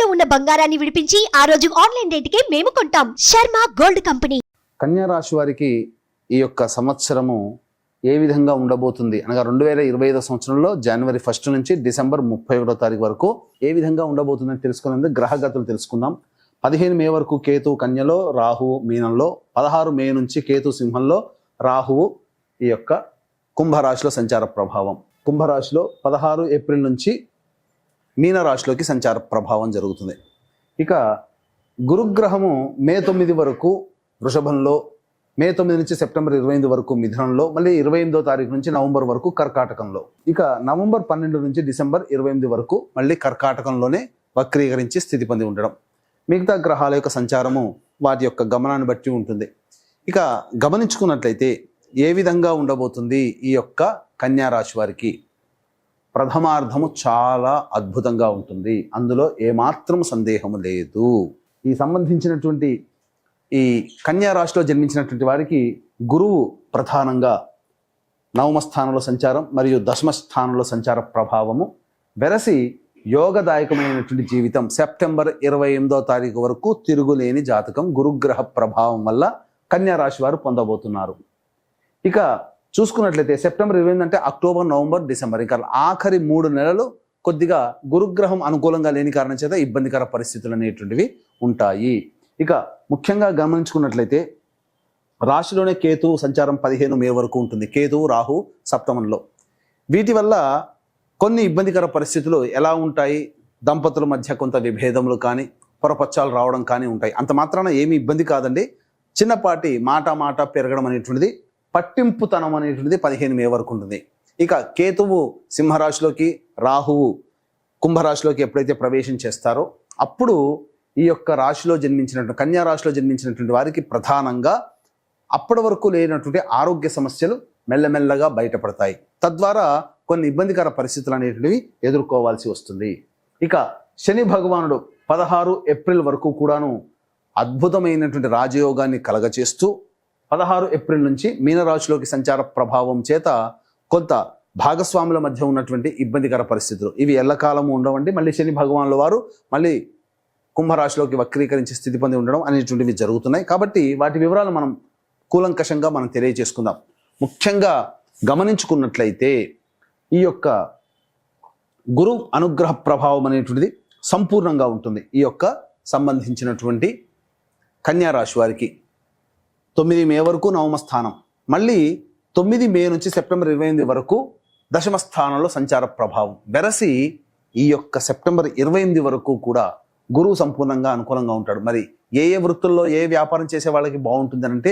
తాకట్టులో ఉన్న బంగారాన్ని విడిపించి ఆ రోజు ఆన్లైన్ రేటుకే మేము కొంటాం. Sharma gold company. కన్యా రాశి వారికి ఈ యొక్క సంవత్సరము ఏ విధంగా ఉండబోతుంది అనగా 2025 సంవత్సరంలో జనవరి 1 నుంచి డిసెంబర్ 31వ తారీఖు వరకు ఏ విధంగా ఉండబోతుందని తెలుసుకునేందుకు గ్రహగతులు తెలుసుకుందాం. 15 మే వరకు కేతు కన్యలో, రాహువు మీనంలో, 16 మే నుంచి కేతు సింహంలో, రాహువు ఈ యొక్క కుంభరాశిలో సంచార ప్రభావం. కుంభరాశిలో 16 ఏప్రిల్ నుంచి మీనరాశిలోకి సంచార ప్రభావం జరుగుతుంది. ఇక గురుగ్రహము మే 9 వరకు వృషభంలో, మే 9 నుంచి సెప్టెంబర్ 28 వరకు మిథునంలో, మళ్ళీ 28వ తారీఖు నుంచి నవంబర్ వరకు కర్కాటకంలో, ఇక నవంబర్ 12 నుంచి డిసెంబర్ 28 వరకు మళ్ళీ కర్కాటకంలోనే వక్రీకరించి స్థితి పొంది ఉండడం. మిగతా గ్రహాల యొక్క సంచారము వాటి యొక్క గమనాన్ని బట్టి ఉంటుంది. ఇక గమనించుకున్నట్లయితే ఏ విధంగా ఉండబోతుంది ఈ యొక్క కన్యా రాశి వారికి, ప్రథమార్థము చాలా అద్భుతంగా ఉంటుంది, అందులో ఏమాత్రం సందేహము లేదు. ఈ సంబంధించినటువంటి ఈ కన్యా రాశిలో జన్మించినటువంటి వారికి గురువు ప్రధానంగా నవమ స్థానంలో సంచారం మరియు దశమ స్థానంలో సంచార ప్రభావము వెరసి యోగదాయకమైనటువంటి జీవితం సెప్టెంబర్ 28వ తారీఖు వరకు తిరుగులేని జాతకం గురుగ్రహ ప్రభావం వల్ల కన్యా రాశి వారు పొందబోతున్నారు. ఇక చూసుకున్నట్లయితే సెప్టెంబర్ 28 అంటే అక్టోబర్, నవంబర్, డిసెంబర్, ఇంకా ఆఖరి 3 నెలలు కొద్దిగా గురుగ్రహం అనుకూలంగా లేని కారణం చేత ఇబ్బందికర పరిస్థితులు అనేటువంటివి ఉంటాయి. ఇక ముఖ్యంగా గమనించుకున్నట్లయితే రాశిలోనే కేతు సంచారం 15 మే వరకు ఉంటుంది. కేతు, రాహు సప్తమంలో. వీటి వల్ల కొన్ని ఇబ్బందికర పరిస్థితులు ఎలా ఉంటాయి, దంపతుల మధ్య కొంత విభేదములు కానీ పొరపచ్చాలు రావడం కానీ ఉంటాయి. అంత మాత్రాన ఏమీ ఇబ్బంది కాదండి. చిన్నపాటి మాట పెరగడం అనేటువంటిది, పట్టింపుతనం అనేటువంటిది 15 మే వరకు ఉంటుంది. ఇక కేతువు సింహరాశిలోకి, రాహువు కుంభరాశిలోకి ఎప్పుడైతే ప్రవేశం చేస్తారో అప్పుడు ఈ యొక్క రాశిలో జన్మించినటువంటి కన్యా రాశిలో జన్మించినటువంటి వారికి ప్రధానంగా అప్పటి వరకు లేనటువంటి ఆరోగ్య సమస్యలు మెల్లమెల్లగా బయటపడతాయి. తద్వారా కొన్ని ఇబ్బందికర పరిస్థితులు అనేటువంటివి ఎదుర్కోవాల్సి వస్తుంది. ఇక శని భగవానుడు 16 ఏప్రిల్ వరకు కూడాను అద్భుతమైనటువంటి రాజయోగాన్ని కలగచేస్తూ 16 ఏప్రిల్ నుంచి మీనరాశిలోకి సంచార ప్రభావం చేత కొంత భాగస్వాముల మధ్య ఉన్నటువంటి ఇబ్బందికర పరిస్థితులు ఇవి ఎల్లకాలము ఉండవండి. మళ్ళీ శని భగవానుల వారు మళ్ళీ కుంభరాశిలోకి వక్రీకరించి స్థితి పొంది ఉండడం అనేటువంటివి జరుగుతున్నాయి. కాబట్టి వాటి వివరాలు మనం కూలంకషంగా మనం తెలియజేసుకుందాం. ముఖ్యంగా గమనించుకున్నట్లయితే ఈ యొక్క గురు అనుగ్రహ ప్రభావం అనేటువంటిది సంపూర్ణంగా ఉంటుంది ఈ యొక్క సంబంధించినటువంటి కన్యా రాశి వారికి. 9 మే వరకు నవమ స్థానం, మళ్ళీ 9 మే నుంచి సెప్టెంబర్ 28 వరకు దశమ స్థానంలో సంచార ప్రభావం వెరసి ఈ యొక్క సెప్టెంబర్ 28 వరకు కూడా గురువు సంపూర్ణంగా అనుకూలంగా ఉంటాడు. మరి ఏ వృత్తుల్లో ఏ వ్యాపారం చేసే వాళ్ళకి బాగుంటుంది అంటే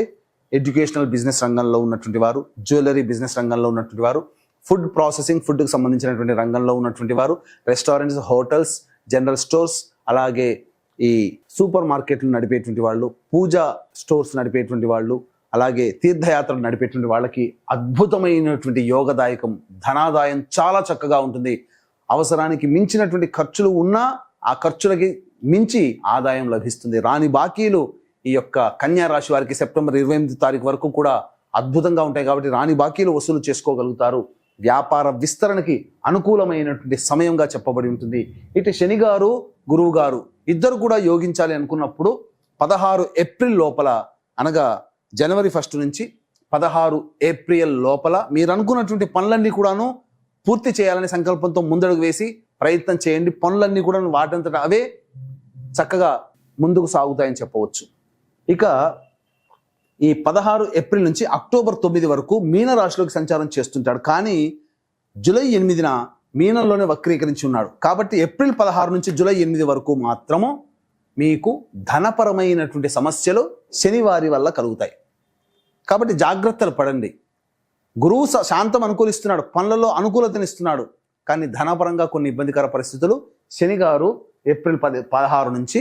ఎడ్యుకేషనల్ బిజినెస్ రంగంలో ఉన్నటువంటి వారు, జ్యువెలరీ బిజినెస్ రంగంలో ఉన్నటువంటి వారు, ఫుడ్ ప్రాసెసింగ్ ఫుడ్కి సంబంధించినటువంటి రంగంలో ఉన్నటువంటి వారు, రెస్టారెంట్స్, హోటల్స్, జనరల్ స్టోర్స్, అలాగే ఈ సూపర్ మార్కెట్లు నడిపేటువంటి వాళ్ళు, పూజా స్టోర్స్ నడిపేటువంటి వాళ్ళు, అలాగే తీర్థయాత్రలు నడిపేటువంటి వాళ్ళకి అద్భుతమైనటువంటి యోగదాయకం, ధనాదాయం చాలా చక్కగా ఉంటుంది. అవసరానికి మించినటువంటి ఖర్చులు ఉన్నా ఆ ఖర్చులకి మించి ఆదాయం లభిస్తుంది. రాని బాకీలు ఈ యొక్క కన్యా రాశి వారికి సెప్టెంబర్ 28 తారీఖు వరకు కూడా అద్భుతంగా ఉంటాయి. కాబట్టి రాని బాకీలు వసూలు చేసుకోగలుగుతారు. వ్యాపార విస్తరణకి అనుకూలమైనటువంటి సమయంగా చెప్పబడి ఉంటుంది. ఇటు శని గారు, గురువు గారు ఇద్దరు కూడా యోగించాలి అనుకున్నప్పుడు 16 ఏప్రిల్ లోపల అనగా జనవరి 1 నుంచి 16 ఏప్రిల్ లోపల మీరు అనుకున్నటువంటి పనులన్నీ కూడాను పూర్తి చేయాలనే సంకల్పంతో ముందడుగు వేసి ప్రయత్నం చేయండి. పనులన్నీ కూడా వాటంతట అవే చక్కగా ముందుకు సాగుతాయని చెప్పవచ్చు. ఇక ఈ 16 ఏప్రిల్ నుంచి అక్టోబర్ 9 వరకు మీనరాశిలోకి సంచారం చేస్తుంటాడు. కానీ జూలై 8న మీనంలోనే వక్రీకరించి ఉన్నాడు. కాబట్టి ఏప్రిల్ 16 నుంచి జూలై 8 వరకు మాత్రము మీకు ధనపరమైనటువంటి సమస్యలు శనివారి వల్ల కలుగుతాయి. కాబట్టి జాగ్రత్తలు పడండి. గురువు శాంతం అనుకూలిస్తున్నాడు, పనులలో అనుకూలతనిస్తున్నాడు, కానీ ధనపరంగా కొన్ని ఇబ్బందికర పరిస్థితులు శని గారు ఏప్రిల్ 16 నుంచి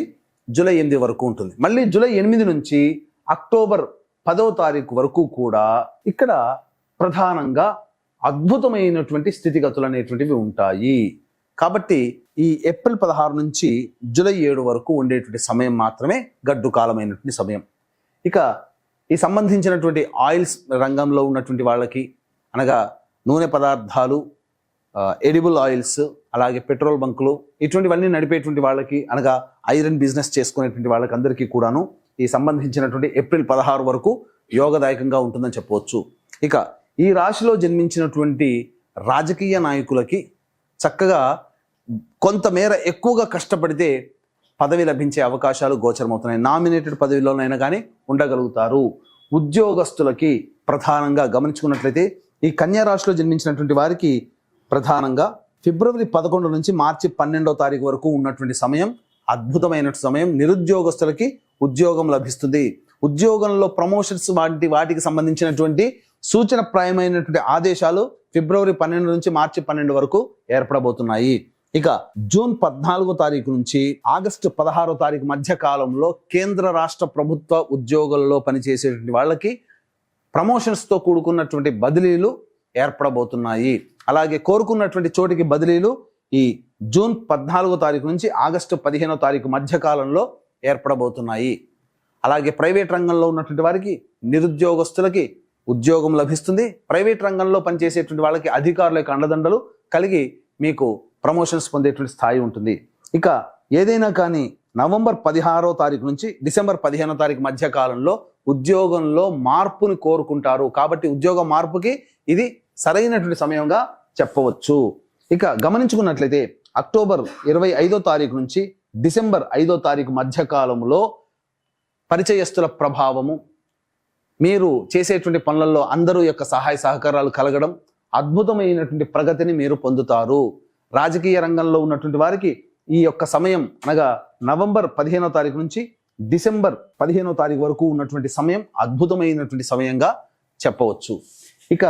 జూలై 8 వరకు ఉంటుంది. మళ్ళీ జూలై 8 నుంచి అక్టోబర్ 10వ తారీఖు వరకు కూడా ఇక్కడ ప్రధానంగా అద్భుతమైనటువంటి స్థితిగతులు అనేటువంటివి ఉంటాయి. కాబట్టి ఈ ఏప్రిల్ 16 నుంచి జూలై 7 వరకు ఉండేటువంటి సమయం మాత్రమే గడ్డు కాలమైనటువంటి సమయం. ఇక ఈ సంబంధించినటువంటి ఆయిల్స్ రంగంలో ఉన్నటువంటి వాళ్ళకి అనగా నూనె పదార్థాలు, ఎడిబుల్ ఆయిల్స్, అలాగే పెట్రోల్ బంకులు, ఇటువంటివన్నీ నడిపేటువంటి వాళ్ళకి, అనగా ఐరన్ బిజినెస్ చేసుకునేటువంటి వాళ్ళకి అందరికీ కూడాను ఈ సంబంధించినటువంటి ఏప్రిల్ 16 వరకు యోగదాయకంగా ఉంటుందని చెప్పవచ్చు. ఇక ఈ రాశిలో జన్మించినటువంటి రాజకీయ నాయకులకి చక్కగా కొంతమేర ఎక్కువగా కష్టపడితే పదవి లభించే అవకాశాలు గోచరమవుతున్నాయి. నామినేటెడ్ పదవిలోనైనా కానీ ఉండగలుగుతారు. ఉద్యోగస్తులకి ప్రధానంగా గమనించుకున్నట్లయితే ఈ కన్యా రాశిలో జన్మించినటువంటి వారికి ప్రధానంగా ఫిబ్రవరి 11 నుంచి మార్చి 12వ తారీఖు వరకు ఉన్నటువంటి సమయం అద్భుతమైన సమయం. నిరుద్యోగస్తులకి ఉద్యోగం లభిస్తుంది. ఉద్యోగంలో ప్రమోషన్స్ వాటికి సంబంధించినటువంటి సూచనప్రాయమైనటువంటి ఆదేశాలు ఫిబ్రవరి 12 నుంచి మార్చి 12 వరకు ఏర్పడబోతున్నాయి. ఇక జూన్ 14వ తారీఖు నుంచి ఆగస్టు 16వ తారీఖు మధ్య కాలంలో కేంద్ర రాష్ట్ర ప్రభుత్వ ఉద్యోగుల్లో పనిచేసేటువంటి వాళ్ళకి ప్రమోషన్స్తో కూడుకున్నటువంటి బదిలీలు ఏర్పడబోతున్నాయి. అలాగే కోరుకున్నటువంటి చోటికి బదిలీలు ఈ జూన్ 14వ తారీఖు నుంచి ఆగస్టు 15వ తారీఖు మధ్య కాలంలో ఏర్పడబోతున్నాయి. అలాగే ప్రైవేట్ రంగంలో ఉన్నటువంటి వారికి, నిరుద్యోగస్తులకి ఉద్యోగం లభిస్తుంది. ప్రైవేట్ రంగంలో పనిచేసేటువంటి వాళ్ళకి అధికారుల యొక్క అండదండలు కలిగి మీకు ప్రమోషన్స్ పొందేటువంటి స్థాయి ఉంటుంది. ఇక ఏదైనా కానీ నవంబర్ 16వ తారీఖు నుంచి డిసెంబర్ 15వ తారీఖు మధ్య కాలంలో ఉద్యోగంలో మార్పుని కోరుకుంటారు. కాబట్టి ఉద్యోగ మార్పుకి ఇది సరైనటువంటి సమయంగా చెప్పవచ్చు. ఇక గమనించుకున్నట్లయితే అక్టోబర్ 25వ తారీఖు నుంచి డిసెంబర్ 5వ తారీఖు మధ్య కాలంలో పరిచయస్తుల ప్రభావము, మీరు చేసేటువంటి పనులలో అందరూ యొక్క సహాయ సహకారాలు కలగడం, అద్భుతమైనటువంటి ప్రగతిని మీరు పొందుతారు. రాజకీయ రంగంలో ఉన్నటువంటి వారికి ఈ యొక్క సమయం అనగా నవంబర్ 15వ తారీఖు నుంచి డిసెంబర్ 15వ తారీఖు వరకు ఉన్నటువంటి సమయం అద్భుతమైనటువంటి సమయంగా చెప్పవచ్చు. ఇక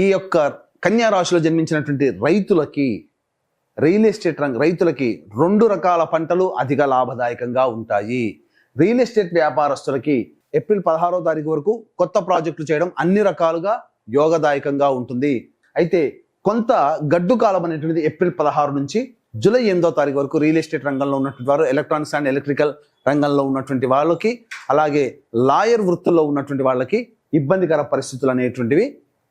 ఈ యొక్క కన్యా రాశిలో జన్మించినటువంటి రైతులకి, రియల్ ఎస్టేట్ రైతులకి 2 రకాల పంటలు అధిక లాభదాయకంగా ఉంటాయి. రియల్ ఎస్టేట్ వ్యాపారస్తులకి ఏప్రిల్ 16వ తారీఖు వరకు కొత్త ప్రాజెక్టులు చేయడం అన్ని రకాలుగా యోగదాయకంగా ఉంటుంది. అయితే కొంత గడ్డు కాలం అనేటువంటిది ఏప్రిల్ 16 నుంచి జూలై 8వ తారీఖు వరకు రియల్ ఎస్టేట్ రంగంలో ఉన్నటువంటి వారు, ఎలక్ట్రానిక్స్ అండ్ ఎలక్ట్రికల్ రంగంలో ఉన్నటువంటి వాళ్ళకి, అలాగే లాయర్ వృత్తుల్లో ఉన్నటువంటి వాళ్ళకి ఇబ్బందికర పరిస్థితులు అనేటువంటివి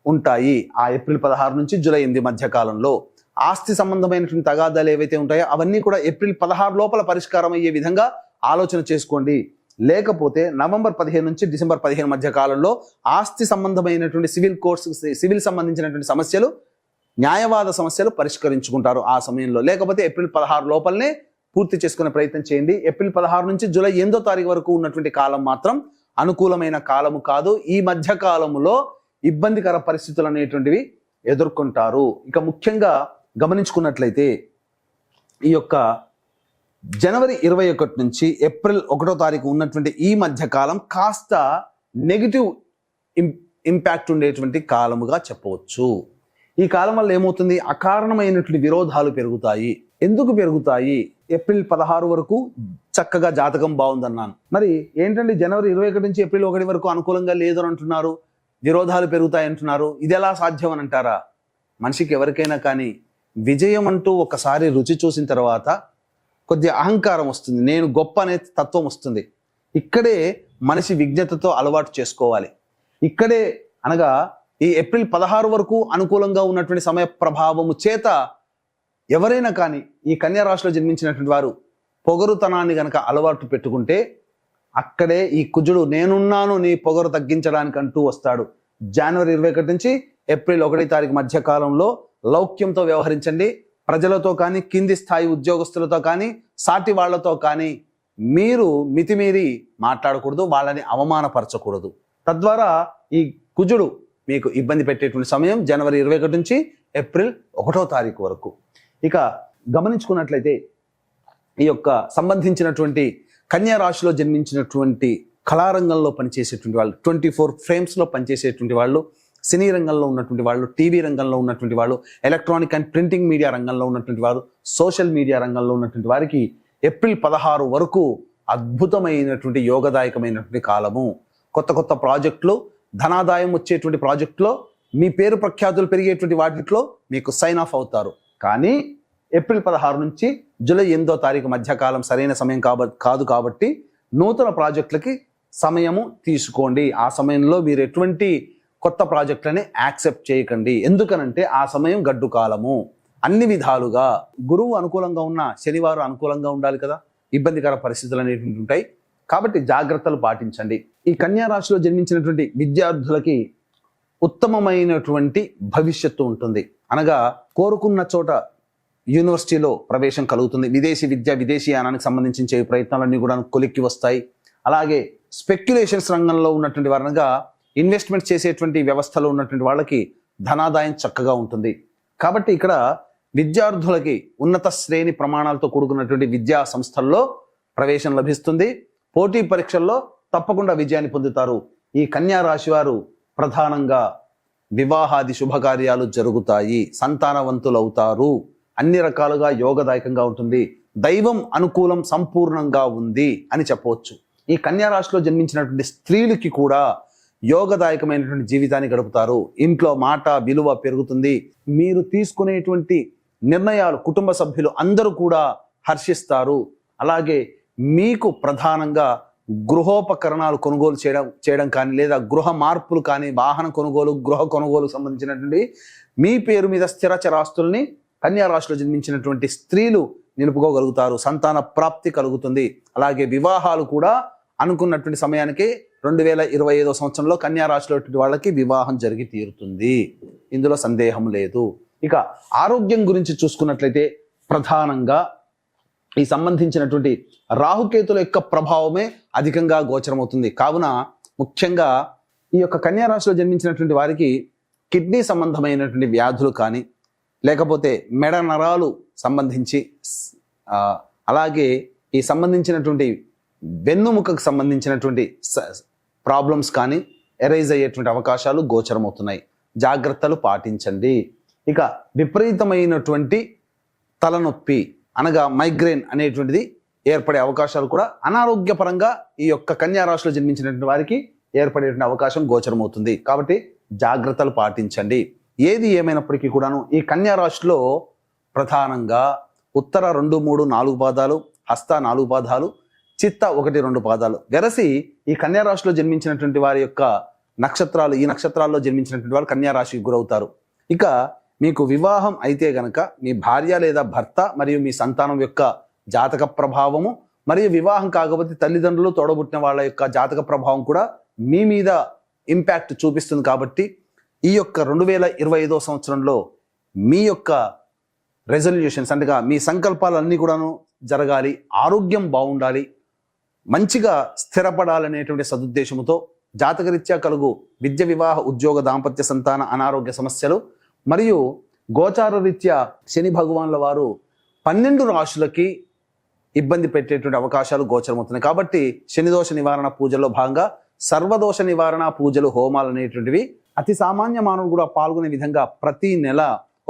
ఉంటాయి. ఆ ఏప్రిల్ 16 నుంచి జూలై 8 మధ్య కాలంలో ఆస్తి సంబంధమైనటువంటి తగాదాలు ఏవైతే ఉంటాయో అవన్నీ కూడా ఏప్రిల్ 16 లోపల పరిష్కారం అయ్యే విధంగా ఆలోచన చేసుకోండి. లేకపోతే నవంబర్ 15 నుంచి డిసెంబర్ 15 మధ్య కాలంలో ఆస్తి సంబంధమైనటువంటి సివిల్ సంబంధించినటువంటి సమస్యలు, న్యాయవాద సమస్యలు పరిష్కరించుకుంటారు ఆ సమయంలో. లేకపోతే ఏప్రిల్ 16 లోపలనే పూర్తి చేసుకునే ప్రయత్నం చేయండి. ఏప్రిల్ 16 నుంచి జూలై 8వ తారీఖు వరకు ఉన్నటువంటి కాలం మాత్రం అనుకూలమైన కాలము కాదు. ఈ మధ్య కాలములో ఇబ్బందికర పరిస్థితులు అనేటువంటివి ఎదుర్కొంటారు. ఇక ముఖ్యంగా గమనించుకున్నట్లయితే ఈ యొక్క జనవరి 21 నుంచి ఏప్రిల్ 1వ తారీఖు ఉన్నటువంటి ఈ మధ్య కాలం కాస్త నెగిటివ్ ఇంపాక్ట్ ఉండేటువంటి కాలముగా చెప్పవచ్చు. ఈ కాలం వల్ల ఏమవుతుంది, అకారణమైనటువంటి విరోధాలు పెరుగుతాయి. ఎందుకు పెరుగుతాయి? ఏప్రిల్ 16 వరకు చక్కగా జాతకం బాగుందన్నాను. మరి ఏంటంటే జనవరి 21 నుంచి ఏప్రిల్ 1 వరకు అనుకూలంగా లేదు అని అంటున్నారు, విరోధాలు పెరుగుతాయి అంటున్నారు. ఇది ఎలా సాధ్యం అని అంటారా? మనిషికి ఎవరికైనా కానీ విజయం అంటూ ఒకసారి రుచి చూసిన తర్వాత కొద్దిగా అహంకారం వస్తుంది, నేను గొప్ప అనే తత్వం వస్తుంది. ఇక్కడే మనిషి విజ్ఞతతో అలవాటు చేసుకోవాలి. ఇక్కడే అనగా ఈ ఏప్రిల్ 16 వరకు అనుకూలంగా ఉన్నటువంటి సమయ ప్రభావము చేత ఎవరైనా కానీ ఈ కన్యా రాశిలో జన్మించినటువంటి వారు పొగరుతనాన్ని గనక అలవాటు పెట్టుకుంటే అక్కడే ఈ కుజుడు నేనున్నాను నీ పొగరు తగ్గించడానికి అంటూ వస్తాడు. జనవరి 21 నుంచి ఏప్రిల్ 1 తారీఖు మధ్య కాలంలో లౌక్యంతో వ్యవహరించండి. ప్రజలతో కానీ, కింది స్థాయి ఉద్యోగస్తులతో కానీ, సాటి వాళ్లతో కానీ మీరు మితిమీరి మాట్లాడకూడదు, వాళ్ళని అవమానపరచకూడదు. తద్వారా ఈ కుజుడు మీకు ఇబ్బంది పెట్టేటువంటి సమయం జనవరి 21 నుంచి ఏప్రిల్ 1వ తారీఖు వరకు. ఇక గమనించుకున్నట్లయితే ఈ యొక్క సంబంధించినటువంటి కన్యా రాశిలో జన్మించినటువంటి కళారంగంలో పనిచేసేటువంటి వాళ్ళు, 24 ఫ్రేమ్స్లో పనిచేసేటువంటి వాళ్ళు, సినీ రంగంలో ఉన్నటువంటి వాళ్ళు, టీవీ రంగంలో ఉన్నటువంటి వాళ్ళు, ఎలక్ట్రానిక్ అండ్ ప్రింటింగ్ మీడియా రంగంలో ఉన్నటువంటి వారు, సోషల్ మీడియా రంగంలో ఉన్నటువంటి వారికి ఏప్రిల్ 16 వరకు అద్భుతమైనటువంటి యోగదాయకమైనటువంటి కాలము. కొత్త కొత్త ప్రాజెక్టులు, ధనాదాయం వచ్చేటువంటి ప్రాజెక్టులో, మీ పేరు ప్రఖ్యాతులు పెరిగేటువంటి వాటిలో మీకు సైన్ ఆఫ్ అవుతారు. కానీ ఏప్రిల్ 16 నుంచి జూలై 8వ తారీఖు మధ్య కాలం సరైన సమయం కాదు. కాబట్టి నూతన ప్రాజెక్టులకి సమయము తీసుకోండి. ఆ సమయంలో మీరు ఎటువంటి కొత్త ప్రాజెక్టులని యాక్సెప్ట్ చేయకండి. ఎందుకనంటే ఆ సమయం గడ్డు కాలము. అన్ని విధాలుగా గురువు అనుకూలంగా ఉన్న శనివారం అనుకూలంగా ఉండాలి కదా, ఇబ్బందికర పరిస్థితులు అనేవి ఉంటాయి. కాబట్టి జాగ్రత్తలు పాటించండి. ఈ కన్యా రాశిలో జన్మించినటువంటి విద్యార్థులకి ఉత్తమమైనటువంటి భవిష్యత్తు ఉంటుంది. అనగా కోరుకున్న చోట యూనివర్సిటీలో ప్రవేశం కలుగుతుంది. విదేశీ విద్య, విదేశీయానానికి సంబంధించిన ప్రయత్నాలన్నీ కూడా కొలిక్కి వస్తాయి. అలాగే స్పెక్యులేషన్స్ రంగంలో ఉన్నటువంటి వారనగా ఇన్వెస్ట్మెంట్ చేసేటువంటి వ్యవస్థలో ఉన్నటువంటి వాళ్ళకి ధనాదాయం చక్కగా ఉంటుంది. కాబట్టి ఇక్కడ విద్యార్థులకి ఉన్నత శ్రేణి ప్రమాణాలతో కూడుకున్నటువంటి విద్యా సంస్థల్లో ప్రవేశం లభిస్తుంది. పోటీ పరీక్షల్లో తప్పకుండా విజయాన్ని పొందుతారు. ఈ కన్యా రాశి వారు ప్రధానంగా వివాహాది శుభకార్యాలు జరుగుతాయి, సంతానవంతులవుతారు, అన్ని రకాలుగా యోగదాయకంగా ఉంటుంది, దైవం అనుకూలం సంపూర్ణంగా ఉంది అని చెప్పవచ్చు. ఈ కన్యా రాశిలో జన్మించినటువంటి స్త్రీలకి కూడా యోగదాయకమైనటువంటి జీవితాన్ని గడుపుతారు. ఇంట్లో మాట విలువ పెరుగుతుంది. మీరు తీసుకునేటువంటి నిర్ణయాలు కుటుంబ సభ్యులు అందరూ కూడా హర్షిస్తారు. అలాగే మీకు ప్రధానంగా గృహోపకరణాలు కొనుగోలు చేయడం కానీ, లేదా గృహ మార్పులు కానీ, వాహన కొనుగోలు, గృహ కొనుగోలుకు సంబంధించినటువంటి మీ పేరు మీద స్థిర చరాస్తుల్ని కన్యా రాశిలో జన్మించినటువంటి స్త్రీలు నిలుపుకోగలుగుతారు. సంతాన ప్రాప్తి కలుగుతుంది. అలాగే వివాహాలు కూడా అనుకున్నటువంటి సమయానికి 2025 సంవత్సరంలో కన్యా రాశిలో వాళ్ళకి వివాహం జరిగి తీరుతుంది. ఇందులో సందేహం లేదు. ఇక ఆరోగ్యం గురించి చూసుకున్నట్లయితే ప్రధానంగా ఈ సంబంధించినటువంటి రాహుకేతుల యొక్క ప్రభావమే అధికంగా గోచరమవుతుంది. కావున ముఖ్యంగా ఈ యొక్క కన్యా రాశిలో జన్మించినటువంటి వారికి కిడ్నీ సంబంధమైనటువంటి వ్యాధులు కానీ, లేకపోతే మెడ నరాలు సంబంధించి, అలాగే ఈ సంబంధించినటువంటి వెన్నుముకకు సంబంధించినటువంటి ప్రాబ్లమ్స్ కానీ ఎరైజ్ అయ్యేటువంటి అవకాశాలు గోచరమవుతున్నాయి. జాగ్రత్తలు పాటించండి. ఇక విపరీతమైనటువంటి తలనొప్పి అనగా మైగ్రేన్ అనేటువంటిది ఏర్పడే అవకాశాలు కూడా అనారోగ్యపరంగా ఈ యొక్క కన్యా రాశిలో జన్మించినటువంటి వారికి ఏర్పడేటువంటి అవకాశం గోచరమవుతుంది. కాబట్టి జాగ్రత్తలు పాటించండి. ఏది ఏమైనప్పటికీ కూడాను ఈ కన్యా రాశిలో ప్రధానంగా ఉత్తర 2, 3, 4 పాదాలు, హస్త 4 పాదాలు, చిత్త 1, 2 పాదాలు వెరసి ఈ కన్యా రాశిలో జన్మించినటువంటి వారి యొక్క నక్షత్రాలు, ఈ నక్షత్రాల్లో జన్మించినటువంటి వారు కన్యా రాశికి గురవుతారు. ఇక మీకు వివాహం అయితే గనక మీ భార్య లేదా భర్త మరియు మీ సంతానం యొక్క జాతక ప్రభావము, మరియు వివాహం కాకపోతే తల్లిదండ్రులు, తోడబుట్టిన వాళ్ళ యొక్క జాతక ప్రభావం కూడా మీ మీద ఇంపాక్ట్ చూపిస్తుంది. కాబట్టి ఈ యొక్క 2025 సంవత్సరంలో మీ యొక్క రెజల్యూషన్స్ అంటే మీ సంకల్పాలన్నీ కూడాను జరగాలి, ఆరోగ్యం బాగుండాలి, మంచిగా స్థిరపడాలనేటువంటి సదుద్దేశంతో జాతకరీత్యా కలుగు విద్య, వివాహ, ఉద్యోగ, దాంపత్య, సంతాన, అనారోగ్య సమస్యలు మరియు గోచార రీత్యా శని భగవాన్ల వారు 12 రాశులకి ఇబ్బంది పెట్టేటువంటి అవకాశాలు గోచరమవుతున్నాయి. కాబట్టి శనిదోష నివారణ పూజల్లో భాగంగా సర్వదోష నివారణ పూజలు, హోమాలు అనేటువంటివి అతి సామాన్య మానవుడు కూడా పాల్గొనే విధంగా ప్రతి నెల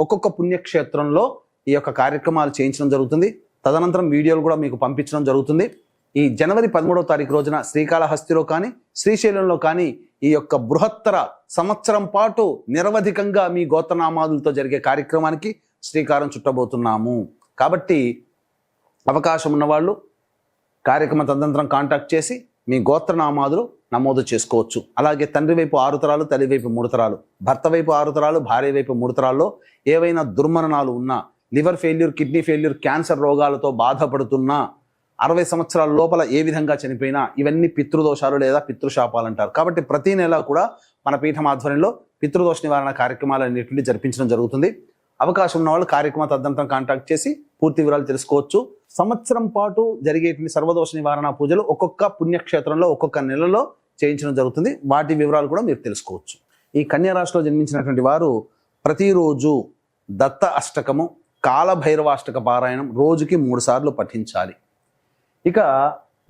ఒక్కొక్క పుణ్యక్షేత్రంలో ఈ యొక్క కార్యక్రమాలు చేయించడం జరుగుతుంది. తదనంతరం వీడియోలు కూడా మీకు పంపించడం జరుగుతుంది. ఈ జనవరి 13వ తారీఖు రోజున శ్రీకాళహస్తిలో కానీ, శ్రీశైలంలో కానీ ఈ యొక్క బృహత్తర సంవత్సరం పాటు నిరవధికంగా మీ గోత్రనామాదులతో జరిగే కార్యక్రమానికి శ్రీకారం చుట్టబోతున్నాము. కాబట్టి అవకాశం ఉన్నవాళ్ళు కార్యక్రమ తదనంతరం కాంటాక్ట్ చేసి మీ గోత్రనామాదులు నమోదు చేసుకోవచ్చు. అలాగే తండ్రి వైపు 6 తరాలు, తల్లి వైపు 3 తరాలు, భర్త వైపు 6 తరాలు, భార్య వైపు 3 తరాల్లో ఏవైనా దుర్మరణాలు ఉన్నా, liver failure, kidney failure, cancer రోగాలతో బాధపడుతున్నా, 60 సంవత్సరాల లోపల ఏ విధంగా చనిపోయినా ఇవన్నీ పితృదోషాలు లేదా పితృశాపాలు అంటారు. కాబట్టి ప్రతి నెల కూడా మన పీఠం ఆధ్వర్యంలో పితృదోష నివారణ కార్యక్రమాలు అనేటువంటి జరిపించడం జరుగుతుంది. అవకాశం ఉన్న వాళ్ళు కార్యక్రమ తదనంతరం కాంటాక్ట్ చేసి పూర్తి వివరాలు తెలుసుకోవచ్చు. సంవత్సరం పాటు జరిగేటువంటి సర్వదోష నివారణ పూజలు ఒక్కొక్క పుణ్యక్షేత్రంలో ఒక్కొక్క నెలలో చేయించడం జరుగుతుంది. వాటి వివరాలు కూడా మీరు తెలుసుకోవచ్చు. ఈ కన్యా రాశిలో జన్మించినటువంటి వారు ప్రతిరోజు దత్త అష్టకము, కాలభైరవాష్టక పారాయణం రోజుకి 3 సార్లు పఠించాలి. ఇక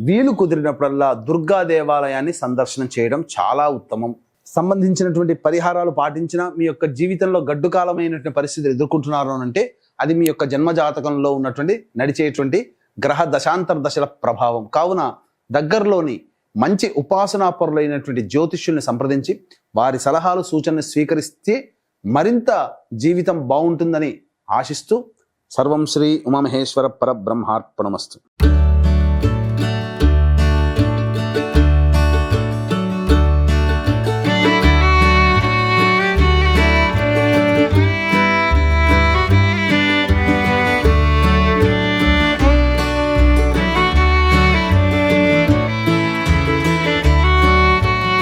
వీలు కుదిరినప్పుడల్లా దుర్గా దేవాలయాన్ని సందర్శనం చేయడం చాలా ఉత్తమం. సంబంధించినటువంటి పరిహారాలు పాటించిన మీ యొక్క జీవితంలో గడ్డుకాలమైనటువంటి పరిస్థితులు ఎదుర్కొంటున్నారు అంటే అది మీ యొక్క జన్మజాతకంలో ఉన్నటువంటి నడిచేటువంటి గ్రహ దశాంతర దశల ప్రభావం. కావున దగ్గరలోని మంచి ఉపాసనాపరులైనటువంటి జ్యోతిష్యుల్ని సంప్రదించి వారి సలహాలు, సూచనలు స్వీకరిస్తే మరింత జీవితం బాగుంటుందని ఆశిస్తూ సర్వం శ్రీ ఉమామహేశ్వర పరబ్రహ్మార్పణమస్తు.